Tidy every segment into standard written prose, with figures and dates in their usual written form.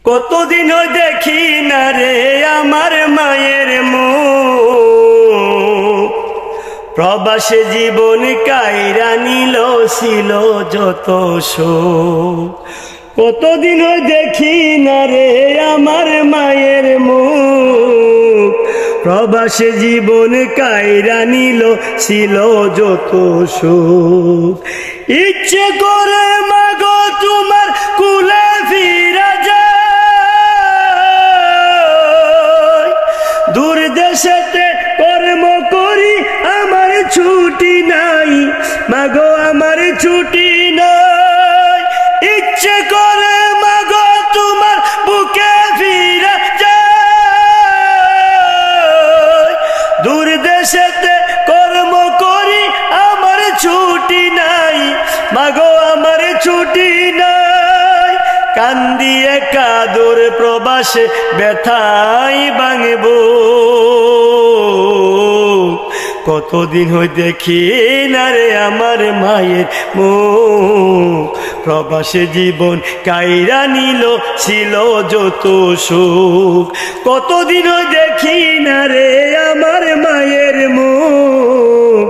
কতদিন দেখি না রে আমার মায়ের মুখ, প্রবাসে জীবন কাইরা নিল ছিল যত শোক। কতদিন দেখি না রে আমার মায়ের মুখ, প্রবাসে জীবন কাইরা নিল ছিল যত সুখ। ইচ্ছে করে মাগো তোমার কুলে ফিরা যায়, দূর দেশেতে কর্ম করি আমার ছুটি নাই, মাগো আমার ছুটি নাই। ইচ্ছে করে মাগো তোমার বুকে ফিরা যায়, দূর দেশেতে কর্ম করি আমার ছুটি নাই, মাগো আমার ছুটি নাই। কান্দিয়ে কাদর প্রবাসে ব্যথাই ভাঙব, কতদিন দেখি না রে আমার মায়ের মুখ, প্রবাসে জীবন কাইরা নিল ছিল যত সুখ। কতদিন দেখি না রে আমার মায়ের মুখ,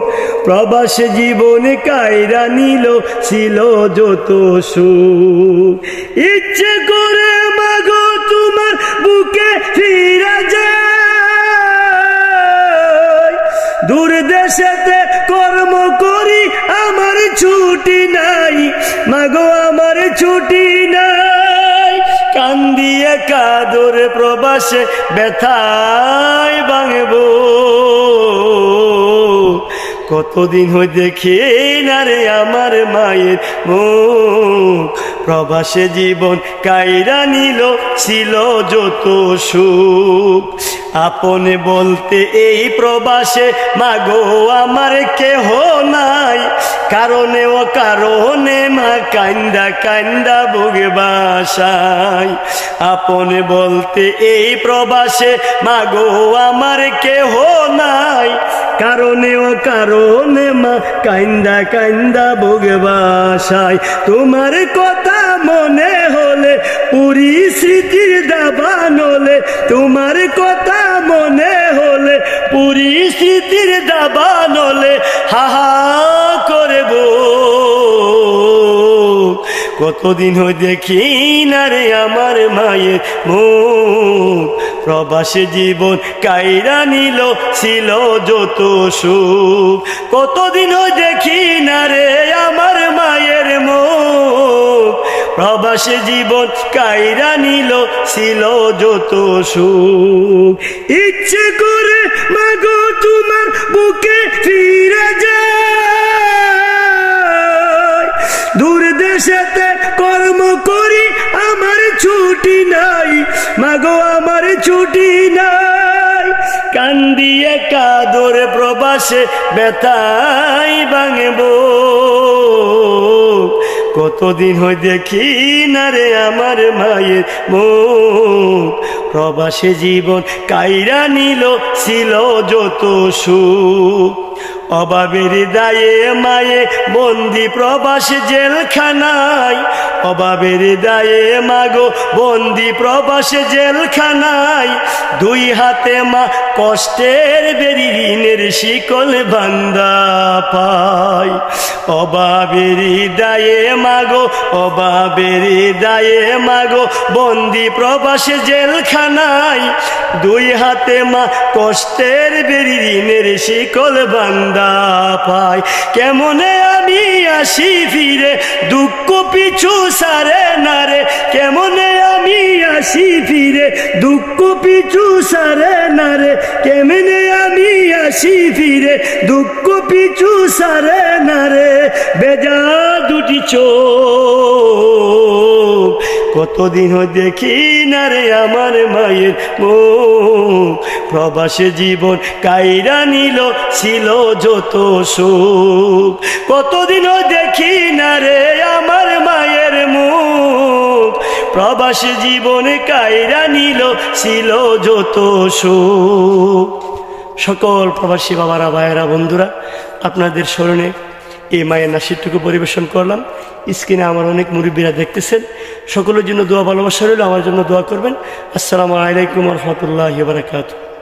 প্রবাসে জীবন কাইরা নিল ছিল যত সুখ। ইচ্ছে করে মাগো তোমার বুকে ফিরা যায়, দূর দেশেতে কর্ম করি আমার ছুটি নাই, মাগো আমার ছুটি নাই। কান্দিয়ে কাদর প্রবাসে ব্যথায় ভাঙব, কতদিন দেখি না রে আমার মায়ের মুখ, প্রবাসে জীবন কাইরা নিল ছিল যত সুখ। আপন বলতে এই প্রবাসে মাগো আমার কেহ নাই, কারণে ও কারণে মা কান্দা কান্দা বুকে বাসায়। আপন বলতে এই প্রবাসে মাগো আমার কেহ নাই, কারণে ও কারণে মা কান্দা কান্দা বুকে বাসায়। তোমার কথা মনে হলে পুরী স্মৃতির দাবান হলে, তোমার কথা মনে হলে পুরী স্মৃতির দাবান হলে হাহা করব, কতদিন দেখি না রে আমার মায়ের মুখ, প্রবাসে জীবন কাইরা নিল ছিল যত সুখ। কতদিন দেখি না রে আমার মায়ের মুখ, প্রবাসে জীবন কাইরা নিল ছিল যত সুখ। ইচ্ছে করে মাগো তোমার বুকে ফিরে যায়, দূর দেশেতে কর্ম করি আমার ছুটি নাই, মাগো আমার ছুটি নাই। কান্দিয়ে কাদর প্রবাসে ব্যথাই ভাঙব, কতদিন দেখি না রে আমার মায়ের মুখ, প্রবাসে জীবন কাইরা নিল ছিল যত সুখ। অভাবের দায়ে মায়ে বন্দি প্রবাস জেলখানায়, অভাবের দায়ে মাগো বন্দি প্রবাস জেলখানায়। দুই হাতে মা কষ্টের বেরি ঋণের শিকল বান্ধা পায়, অভাবের দায়ে মাগো, অভাবের দায়ে মাগো বন্দি প্রবাস জেলখানায়। দুই হাতে মা কষ্টের বেরি ঋণের শিকল বান্ধা পায়। কেমনে আমি আসি ফিরে দুঃখ পিছু সারে না রে, কেমনে আমি আসি ফিরে দুঃখ পিছু সারে না রে, কেমনে আমি আসি ফিরে দুঃখ পিছু সারে না রে। বেজা দুটি চোখ, কতদিন দেখি না রে আমার মায়ের মুখ, প্রবাসে জীবন কাইরা নিল ছিল যত সুখ। কতদিন দেখি না রে আমার মায়ের মুখ, প্রবাসে জীবন কাইরা নিল ছিল যত সুখ। সকল প্রবাসী বাবারা ভাইয়েরা বন্ধুরা, আপনাদের স্মরণে এই মায়ের নাসিরটুকু পরিবেশন করলাম। স্ক্রিনে আমার অনেক মুরব্বীরা দেখতেছেন, সকলের জন্য দোয়া ভালোবাসা রইল, আমার জন্য দোয়া করবেন। আসসালামু আলাইকুম ওয়া রাহমাতুল্লাহি ওয়া বারাকাতুহু।